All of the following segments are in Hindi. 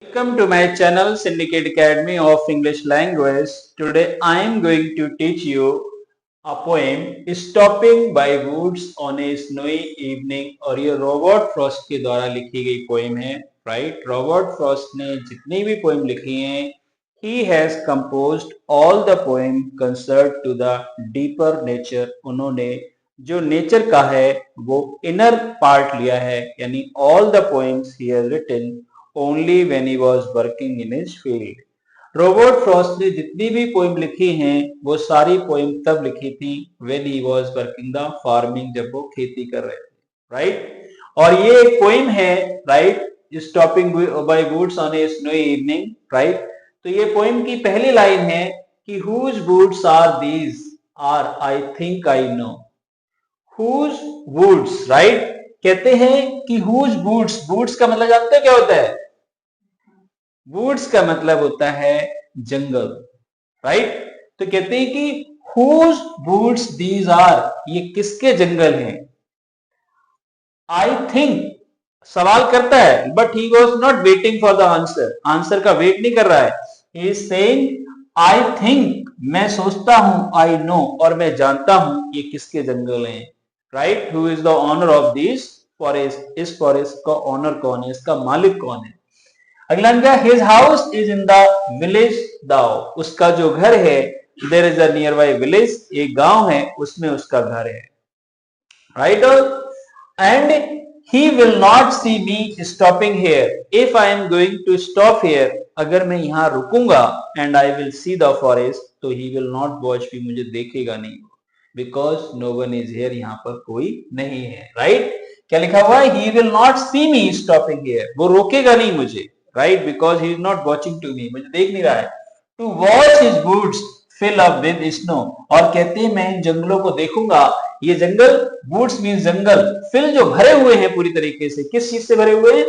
Welcome to my channel Syndicate Academy of English Language. Today I am going to teach you a poem Stopping by Woods on a Snowy Evening और ये रॉबर्ट फ्रॉस्ट के द्वारा लिखी गई पोएम है. राइट, रॉबर्ट फ्रॉस्ट ने जितनी भी पोएम लिखी हैं he has composed all the poem concerned to the deeper nature. उन्होंने जो नेचर का है वो इनर पार्ट लिया है, यानी all the poems he has written only when he was working in his field. Robert Frost ने जितनी भी पोइम लिखी हैं वो सारी पोइम तब लिखी थी when he was working the farming, जब वो खेती कर रहे थे. राइट, और ये एक पोइम है. Right, stopping by woods on a snowy evening. Right, तो ये पोइम की पहली लाइन है कि whose woods are these are I think I know. whose woods, right, कहते हैं कि whose woods, woods का मतलब जानते हैं क्या होता है? वुड्स का मतलब होता है जंगल. राइट, तो कहते हैं कि whose woods these are, ये किसके जंगल हैं? I think सवाल करता है, but he was not waiting for the answer. Answer का वेट नहीं कर रहा है. He is saying I think, मैं सोचता हूं, I know, और मैं जानता हूं ये किसके जंगल हैं. Right, who is the owner of these forest? इस फॉरेस्ट का ऑनर कौन है, इसका मालिक कौन है? अगला क्या? His house is in the village दाओ, उसका जो घर है, there is a nearby village, एक गांव है उसमें उसका घर है. Right, and he will not see me stopping here if I am going to stop here, अगर मैं यहां रुकूंगा and I will see the forest, तो he will not watch me, मुझे देखेगा नहीं, because no one is here, यहां पर कोई नहीं है. राइट, क्या लिखा हुआ है? He will not see me stopping here, वो रोकेगा नहीं मुझे. Right, because he is not watching to me, मुझे देख नहीं रहा है. To watch his woods fill up with snow, और कहते हैं मैं इन जंगलों को देखूंगा. ये जंगल, वुड्स मीन जंगल, फिल जो भरे हुए हैं पूरी तरीके से, किस चीज से भरे हुए हैं?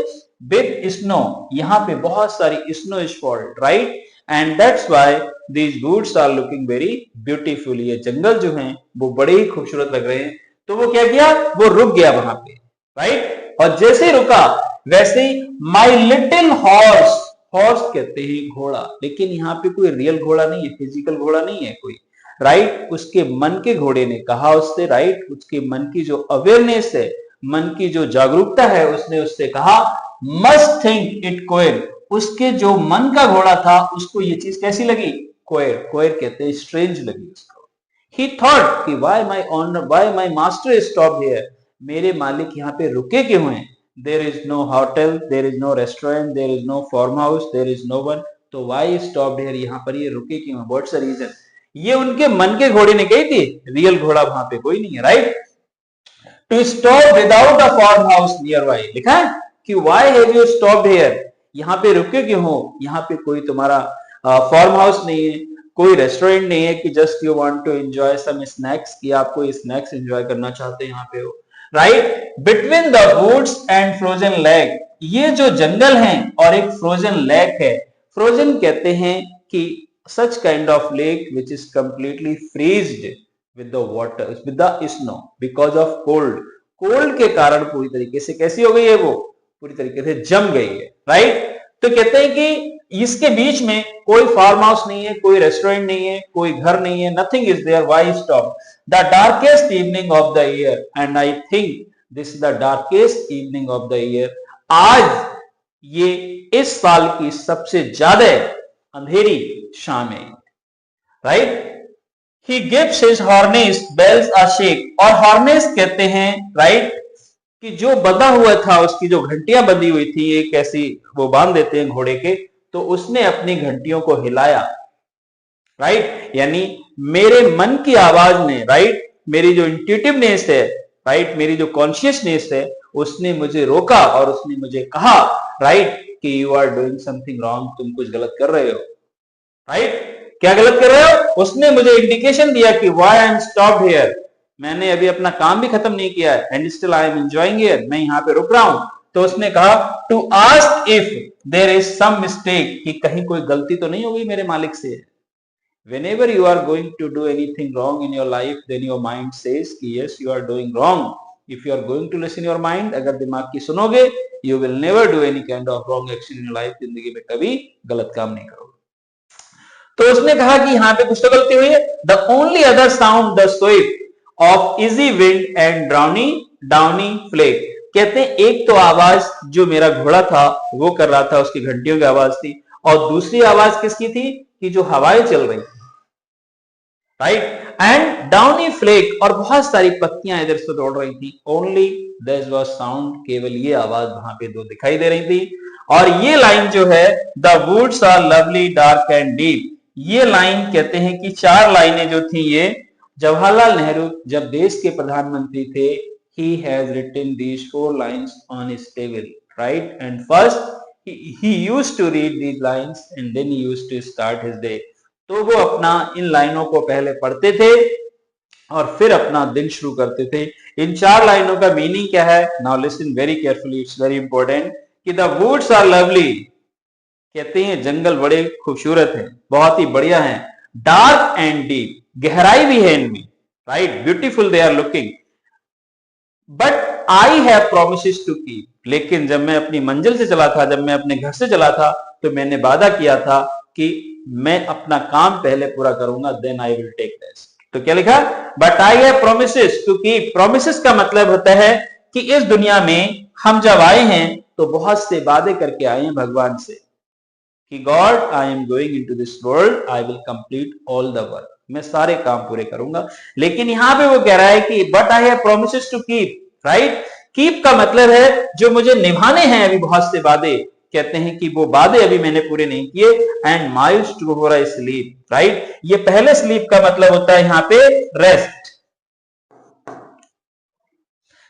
विद स्नो, यहाँ पे बहुत सारी snow is falled. Right, and that's why these woods are looking very beautiful, ये जंगल जो हैं वो बड़े ही खूबसूरत लग रहे हैं. तो वो क्या किया? वो रुक गया वहां पे. राइट, और जैसे रुका वैसे ही माई लिटिल हॉर्स, हॉर्स कहते हैं घोड़ा, लेकिन यहाँ पे कोई रियल घोड़ा नहीं है, फिजिकल घोड़ा नहीं है कोई. राइट, उसके मन के घोड़े ने कहा उससे. राइट, उसके मन की जो अवेयरनेस है, मन की जो जागरूकता है, उसने उससे कहा मस्ट थिंक इट क्वेर, उसके जो मन का घोड़ा था उसको ये चीज कैसी लगी? क्वेर, क्वेर कहते हैं स्ट्रेंज लगी उसको. ही थॉट कि why my owner, why my master stop here, मेरे मालिक यहाँ पे रुके क्यों हैं? There is no hotel, there is no restaurant, there is no farmhouse, there is no one. तो why stopped here, यहाँ पर ये रुके क्यों? What's the reason? ये उनके मन के घोड़े ने कही थी, रियल घोड़ा वहां पे कोई नहीं है. Right, to stop without a farmhouse nearby, लिखा है कि why have you stopped here, यहाँ पे रुके क्यों हो? यहाँ पे कोई तुम्हारा फार्म हाउस नहीं है, कोई रेस्टोरेंट नहीं है कि just you want to enjoy some snacks, कि आप कोई स्नैक्स एंजॉय करना चाहते हैं यहाँ पे हो. Right, between the woods and frozen lake, ये जो जंगल है और एक फ्रोजन लेक है. फ्रोजन कहते हैं कि such kind of lake which is completely freezed with the water, with the snow, because of cold, cold के कारण पूरी तरीके से कैसी हो गई है? वो पूरी तरीके से जम गई है. राइट, तो कहते हैं कि इसके बीच में कोई फार्म हाउस नहीं है, कोई रेस्टोरेंट नहीं है, कोई घर नहीं है, nothing is there. Why stop? The darkest evening of the year, and I think this is the darkest evening of the year, आज ये इस साल की सबसे ज्यादा अंधेरी शाम है. Right, he gives his harness bells a shake, और हार्नेस कहते हैं, राइट, कि जो बंधा हुआ था, उसकी जो घंटियां बंधी हुई थी, एक ऐसी वो बांध देते हैं घोड़े के, तो उसने अपनी घंटियों को हिलाया. राइट, यानी मेरे मन की आवाज ने, राइट, मेरी जो इंट्यूटिवनेस है, राइट, मेरी जो कॉन्शियसनेस है, उसने मुझे रोका और उसने मुझे कहा, राइट, कि you are doing something wrong, तुम कुछ गलत कर रहे हो. राइट, क्या गलत कर रहे हो? उसने मुझे इंडिकेशन दिया कि why I am stopped here, मैंने अभी अपना काम भी खत्म नहीं किया है, and still I am enjoying here, मैं यहाँ पे रुक रहा हूं. तो उसने कहा to ask if there is some mistake, कि कहीं कोई गलती तो नहीं हो गई मेरे मालिक से. Whenever you are going to do anything wrong in your life, then your mind says कि yes, you are doing wrong. If you are going to listen your mind, अगर दिमाग की सुनोगे, you will never do any kind of wrong action in your life, जिंदगी में कभी गलत काम नहीं करोगे। तो उसने कहा कि यहां पे कुछ तो गलती हुई है। The only other sound the sweep of easy wind and drowny downy flake. कहते हैं एक तो आवाज जो मेरा घोड़ा था वो कर रहा था, उसकी घंटियों की आवाज थी, और दूसरी आवाज किसकी थी कि जो हवाएं चल रही थी, राइट, एंड डाउनी फ्लेक, और बहुत सारी पत्तियां इधर से दौड़ रही थी। ओनली दिस वाज साउंड, केवल ये आवाज वहां पे दो दिखाई दे रही थी। और ये लाइन जो है, the woods are lovely dark and deep, ये लाइन कहते हैं कि चार लाइनें जो थी, ये जवाहरलाल नेहरू जब देश के प्रधानमंत्री थे, he has written these 4 lines on his table, right, and first he used to read these lines and then he used to start his day। तो वो अपना इन लाइनों को पहले पढ़ते थे और फिर अपना दिन शुरू करते थे। इन चार लाइनों का मीनिंग क्या है? Now listen very carefully, it's very important, कि द वुड्स आर लवली, कहते हैं जंगल बड़े खूबसूरत हैं, बहुत ही बढ़िया हैं, डार्क एंड डीप, गहराई भी है इनमें, right, beautiful they are looking, but I have promises to keep, लेकिन जब मैं अपनी मंजिल से चला था, जब मैं अपने घर से चला था, तो मैंने वादा किया था कि मैं अपना काम पहले पूरा करूंगा, then I will take rest. तो क्या लिखा? But I have promises to keep. Promises का मतलब होता है कि इस दुनिया में हम जब आए हैं तो बहुत से वादे करके आए हैं भगवान से कि God I am going into this world, I will complete all the work, मैं सारे काम पूरे करूंगा। लेकिन यहां पे वो कह रहा है कि but I have promises to keep, right, keep का मतलब है जो मुझे निभाने हैं अभी बहुत से वादे, कहते हैं कि वो वादे अभी मैंने पूरे नहीं किए। And miles to for I sleep, right, ये पहले स्लीप का मतलब होता है यहां पे रेस्ट।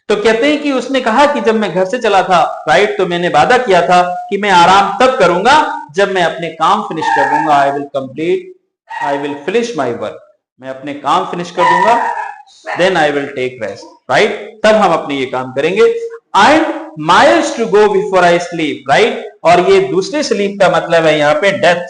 तो कहते हैं कि उसने कहा कि जब मैं घर से चला था, राइट, तो मैंने वादा किया था कि मैं आराम तब करूंगा जब मैं अपने काम फिनिश कर दूंगा, I will finish my work, मैं अपने काम फिनिश कर दूंगा, then I will take rest, right, तब हम अपने ये काम करेंगे। And miles to go before I sleep, right, और ये दूसरे स्लीप का मतलब है यहां पे डेथ,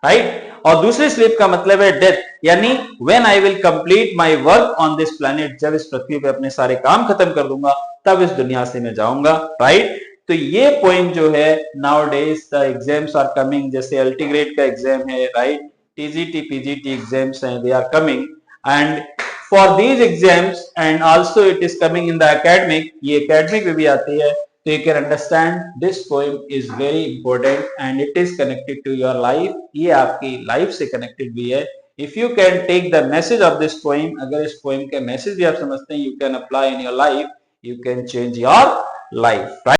राइट, और दूसरी स्लीप का मतलब है डेथ, यानी when I will complete my work on this planet, जब इस पृथ्वी पे अपने सारे काम खत्म कर दूंगा तब इस दुनिया से मैं जाऊंगा, राइट। तो ये पॉइंट जो है, nowadays the exams are coming, जैसे अल्टीग्रेड का एग्जाम है, राइट, टीजीटी पीजीटी एग्जाम्स हैं, they are coming, and for these exams and also it is coming in the academic, ये एकेडमिक में भी आती है। So you can understand this poem is very important and it is connected to your life, ये आपकी लाइफ से कनेक्टेड भी है। If you can take the message of this poem, अगर इस poem के मैसेज भी आप समझते हैं, you can apply in your life, you can change your life, right?